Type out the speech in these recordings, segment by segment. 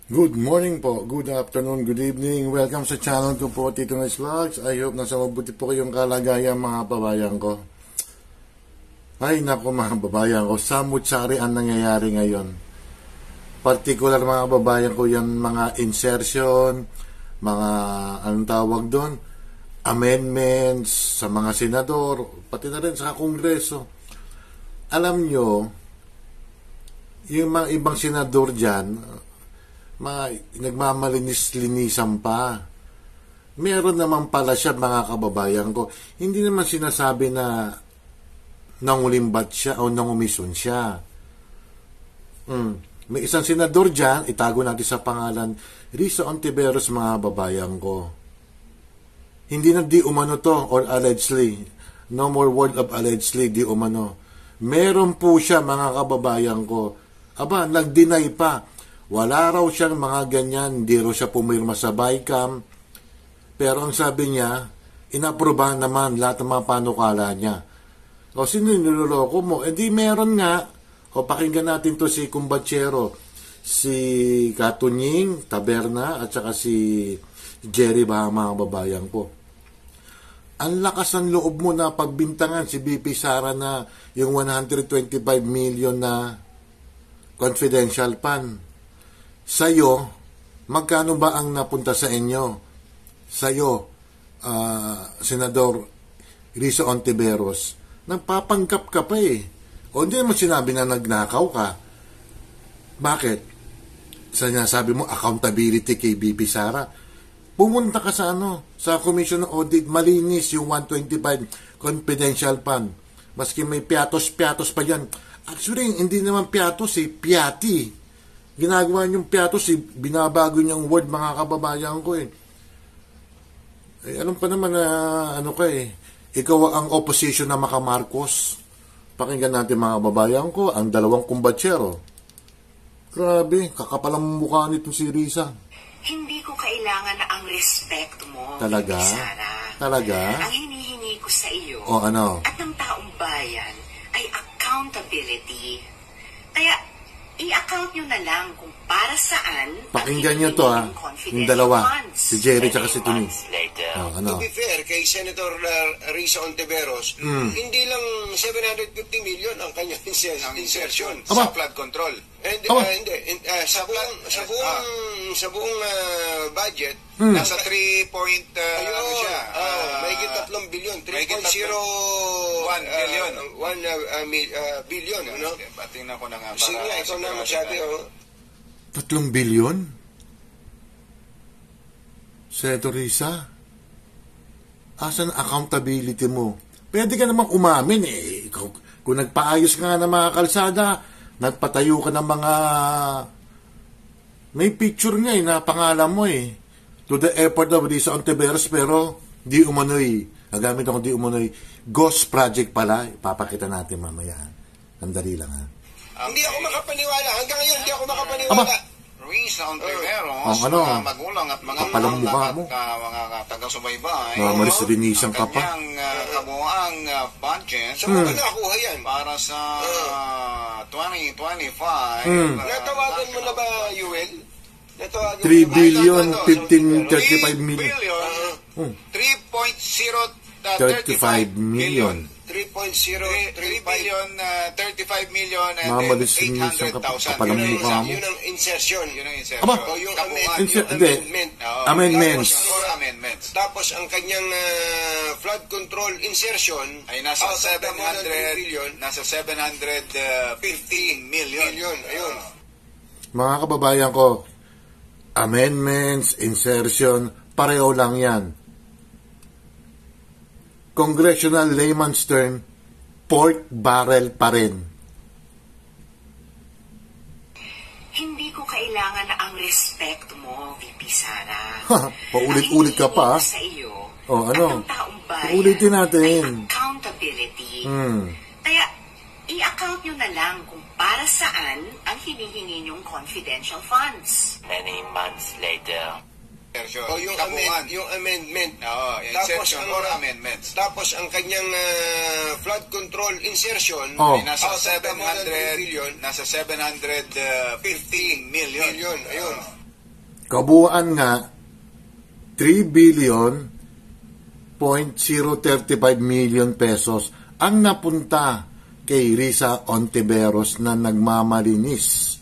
Good morning po, good afternoon, good evening. Welcome sa channel ko po, Tito Nice Vlogs. I hope nasa mabuti po kayong kalagayan mga babayan ko. Ay nako mga babayan ko, samut-sari ang nangyayari ngayon. Particular mga babayan ko, yan mga insertion, mga anong tawag doon, amendments sa mga senador, pati na rin sa kongreso. Alam nyo, yung mga ibang senador dyan, nagmamalinis-linisan pa. Meron naman pala siya mga kababayan ko. Hindi naman sinasabi na nangulimbat siya o nangumison siya. May isang senador dyan, itago natin sa pangalan, Risa Ontiveros mga babayan ko. Hindi na di umano to or allegedly. No more word of allegedly, di umano. Meron po siya mga kababayan ko. Aba, nag-deny pa. Wala raw siyang mga ganyan, hindi raw siya pumirma sa BICAM. Pero ang sabi niya, inaprobahan naman lahat ng mga panukala niya. O sino yung niloloko mo? Eh di meron nga. O pakinggan natin to si Kumbatsero, si Katunying Taberna, at saka si Jerry Baha mga babayan ko. Ang lakas ng loob mo na pagbintangan si BP Sara na yung 125 million na confidential fund. Sa'yo, magkano ba ang napunta sa inyo? Sa'yo, Senador Risa Ontiveros, nagpapanggap ka pa eh. O hindi naman sinabi na nagnakaw ka. Bakit? Sabi mo, accountability kay BP Sara. Pumunta ka sa sa Commission of Audit, malinis yung 125 confidential fund. Maski may piatos-piatos pa yan. Actually, hindi naman piatos eh, piati. Ginagawa niyong piatos, binabago niyang word mga kababayan ko eh. Alam pa naman na ikaw ang opposition na Maka Marcos. Pakinggan natin mga kababayan ko, ang dalawang Kumbatsero. Grabe, kakapalang mukha nito si Risa. Hindi ko kailangan na ang respect mo. Talaga? Sara. Talaga? Ang hinihingi ko sa iyo at ng taong bayan ay accountability. Kaya, i-account nyo na lang kung para saan pakinggan nyo to yung dalawa, si Jerry tsaka si Tony. To be fair, kay Senator Risa Ontiveros, hindi lang 750 million ang kanyang insertion sa flood control. Hindi, sa buong budget, nasa 3 point, mahigit 3 billion, 3.01 billion. 1 billion, ano? Tingnan ko na nga. Sige nga, ikaw na magsabi, 3 billion? Senator Risa? Asan accountability mo? Pwede ka namang umamin eh. Kung nagpaayos ka nga ng mga kalsada, nagpatayo ka ng mga... May picture nga na pangalan mo eh. To the airport of Risa Ontiveros, pero di umano'y. Nagamit ako di umano'y. Ghost project pala. Papakita natin mamaya. Sandali lang ha. Hindi ako makapaniwala. Hanggang ngayon, hindi ako makapaniwala. Risa Ontiveros, mga magulang at mga mga taga-subaybay, maris-rinisan ka pa. Ang kanyang kabuang budget, saan mo ba nakuha yan? Para sa 2025. Natawagan mo na ba, Yuel? 3 billion, 1535 million. 3.035 million. 3.035 billion, 35 million and Mamalis-rinisan ka pa. 800,000. Kapalang mukha mo. Yun ang insertion. Aba! O yung amendments. Tapos ang kanyang flood control insertion ay nasa 700 billion. Nasa 715 million. Ayun. Mga kababayan ko, amendments, insertion, pareho lang yan. Congressional layman's term, pork barrel pa rin. Hindi ko kailangan na ang respect mo, VP Sara. Paulit-ulit ka pa. Sa iyo at ng taong bayan paulitin natin. ay accountability. Kaya, i-account nyo na lang kung para saan ang hinihingi nyong confidential funds. Many months later. O yung amendment. Amendments. Tapos ang kanyang flood control insertion ay nasa 700 billion, nasa 715 million. Ayun. Kabuuan nga, 3,035,000,000 pesos ang napunta kay Risa Ontiveros na nagmamalinis.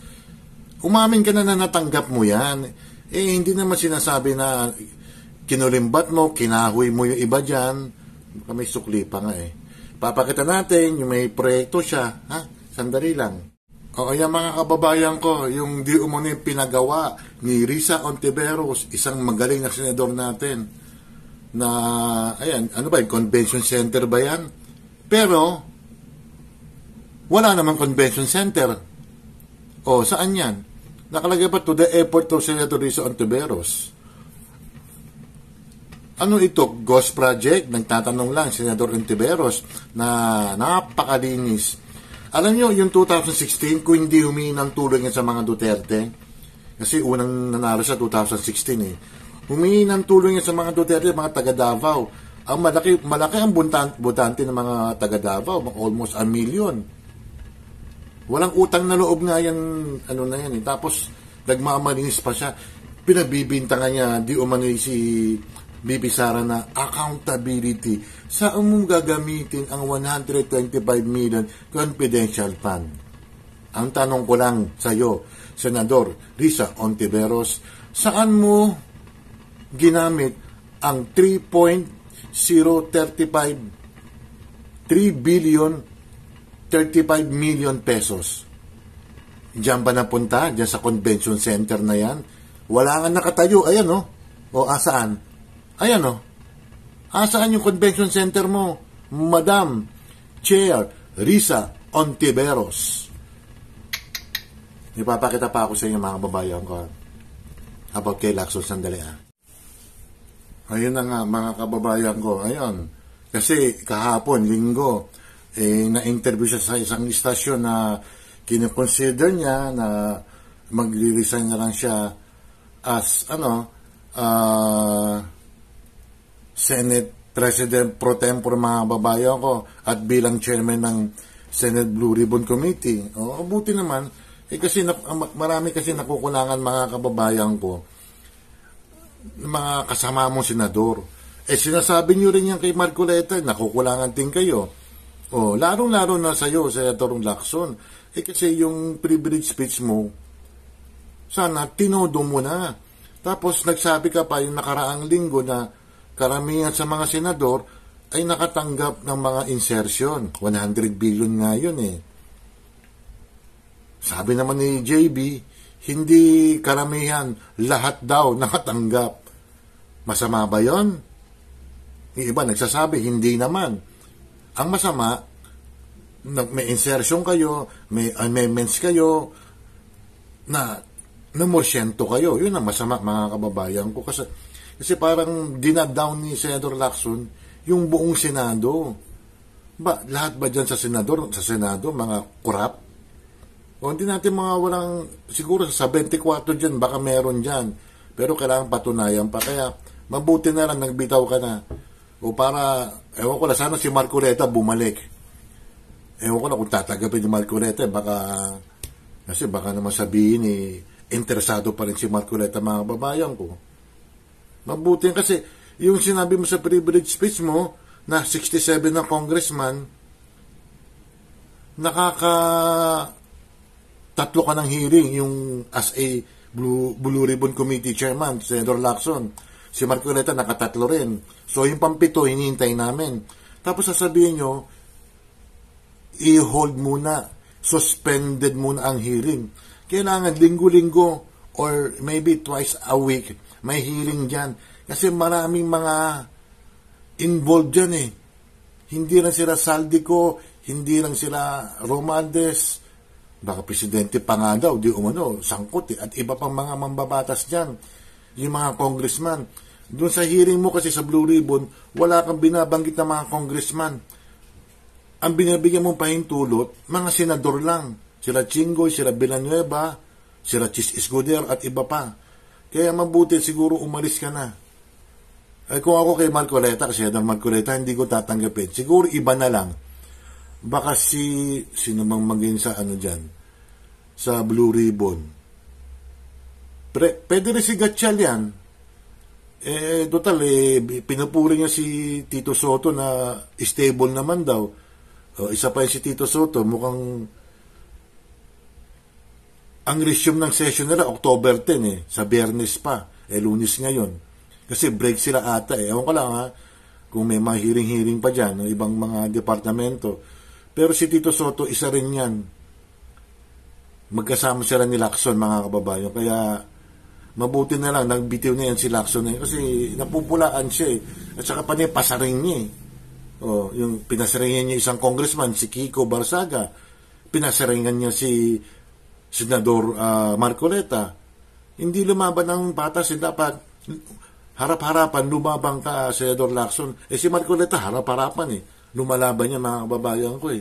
Umamin ka na natanggap mo yan. Hindi naman sinasabi na kinulimbat mo, kinahoy mo yung iba dyan. May sukli pa nga Papakita natin yung may proyekto siya. Sandali lang. Yung mga kababayan ko, yung di umano yung pinagawa ni Risa Ontiveros, isang magaling na senador natin, na, yung convention center ba yan? Pero, wala namang convention center. Saan yan? Nakalagay pa to the effort of Senator Risa Ontiveros. Ano ito? Ghost project? Nagtatanong lang, Senator Ontiveros, na napakalinis. Alam nyo, yung 2016, kung hindi humingi ng tulong yan sa mga Duterte, kasi unang nanalo sa 2016 humingi ng tulong yan sa mga Duterte, mga taga Davao. Ang malaki ang butante ng mga taga Davao, almost 1 million. Walang utang na loob nga yan, Tapos, nagmamalinis pa siya. Pinagbibintangan niya, di umano si Bibi Sara na accountability. Saan mong gagamitin ang 125 million confidential fund? Ang tanong ko lang sa iyo, Senador Risa Ontiveros, saan mo ginamit ang 3,035,000,000 pesos? Diyan ba napunta? Diyan sa convention center na yan? Wala nga nakatayo. Ayan, asaan? Ayan, asaan yung convention center mo? Madam Chair Risa Ontiveros. Ipapakita pa ako sa inyo, mga kababayan ko, about kay Lacson. Sandali, Ayun na nga, mga kababayan ko. Ayun. Kasi kahapon, linggo, na-interview siya sa isang istasyon na kinoconsider niya na magre-resign na lang siya as, Senate President pro tempore, mga kababayan ko, at bilang chairman ng Senate Blue Ribbon Committee. Buti naman, kasi marami kasi nakukulangan, mga kababayan ko, mga kasama mong senador. Sinasabi nyo rin yan kay Marcoleta, nakukulangan din kayo. Laro-laro na sa'yo, Senator Lacson. Kasi yung privilege speech mo, sana tinodo mo na. Tapos nagsabi ka pa yung nakaraang linggo na karamihan sa mga senador ay nakatanggap ng mga insertion. 100 billion nga yun Sabi naman ni JB, hindi karamihan, lahat daw nakatanggap. Masama ba yun? Yung iba nagsasabi, hindi naman. Ang masama, may insertion kayo, may amendments kayo, na namorsyento kayo. Yun ang masama, mga kababayan ko. Kasi parang dinadown ni Senator Lacson yung buong Senado. Lahat ba dyan sa Senado, mga kurap? Hindi natin mga walang, siguro sa 24 dyan, baka meron dyan. Pero kailangan patunayan pa. Kaya, mabuti na lang, nagbitaw ka na. Para, ewan ko na, sana si Marcoleta bumalik. Ewan ko na kung tatagapin ni Marcoleta, kasi baka naman sabihin interesado pa rin si Marcoleta, mga babayan ko. Mabuti kasi, yung sinabi mo sa privilege speech mo, na 67 na congressman, tatlo ka ng hearing, yung as a Blue Ribbon Committee Chairman, Senator Lacson. Si Marcoleta nakatatlo rin. So, yung pampito, hinihintay namin. Tapos sasabihin nyo, i-hold muna, suspended muna ang hearing. Kailangan linggo-linggo or maybe twice a week may hearing dyan. Kasi maraming mga involved dyan Hindi lang sila Saldico, hindi lang sila Romualdez, baka presidente pa nga daw, di umano, sangkot at iba pang mga mambabatas dyan, yung mga congressman. Doon sa hearing mo kasi sa Blue Ribbon, wala kang binabanggit na mga congressman. Ang binibigyan mong pahintulot, mga senador lang. Sila Chingoy, sila Villanueva, sila Chis Escudero at iba pa. Kaya mabuti siguro umalis ka na. Kung ako kay Marcoleta, kasi Senator Marcoleta, hindi ko tatanggapin. Siguro iba na lang. Baka sino mang maging sa dyan, sa Blue Ribbon. Pwede rin si Gatchal yan. Total, pinupuri niya si Tito Soto na stable naman daw. Isa pa yun si Tito Soto, mukhang ang resume ng session nila October 10 sa Biyernes pa, Lunes ngayon. Kasi break sila ata Ewan ko lang kung may mga hearing pa dyan, ibang mga departamento. Pero si Tito Soto, isa rin yan. Magkasama sila ni Lacson, mga kababayan. Kaya mabuti na lang, nagbitiw na yan si Lacson kasi napupulaan siya At saka pa niya, pasaring niya yung pinasaringan niya isang congressman, si Kiko Barsaga. Pinasaringan niya si Senador Marcoleta. Hindi lumaban ng patas, dapat harap-harapan, lumabang ka, Senador Lacson. Si Marcoleta, harap-harapan lumalaban niya, mga kababayan ko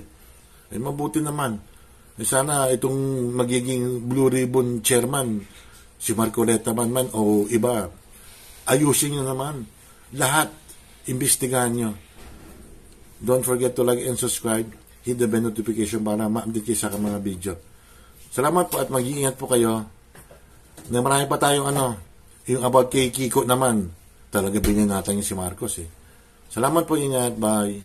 mabuti naman. Sana itong magiging Blue Ribbon Chairman, si Marcoleta man o iba, ayusin nyo naman. Lahat, imbestigahan nyo. Don't forget to like and subscribe. Hit the bell notification para ma-update kayo sa mga video. Salamat po at mag-iingat po kayo. Na marami pa tayong yung about kay Kiko naman. Talaga binanatan niya si Marcos Salamat po, ingat. Bye.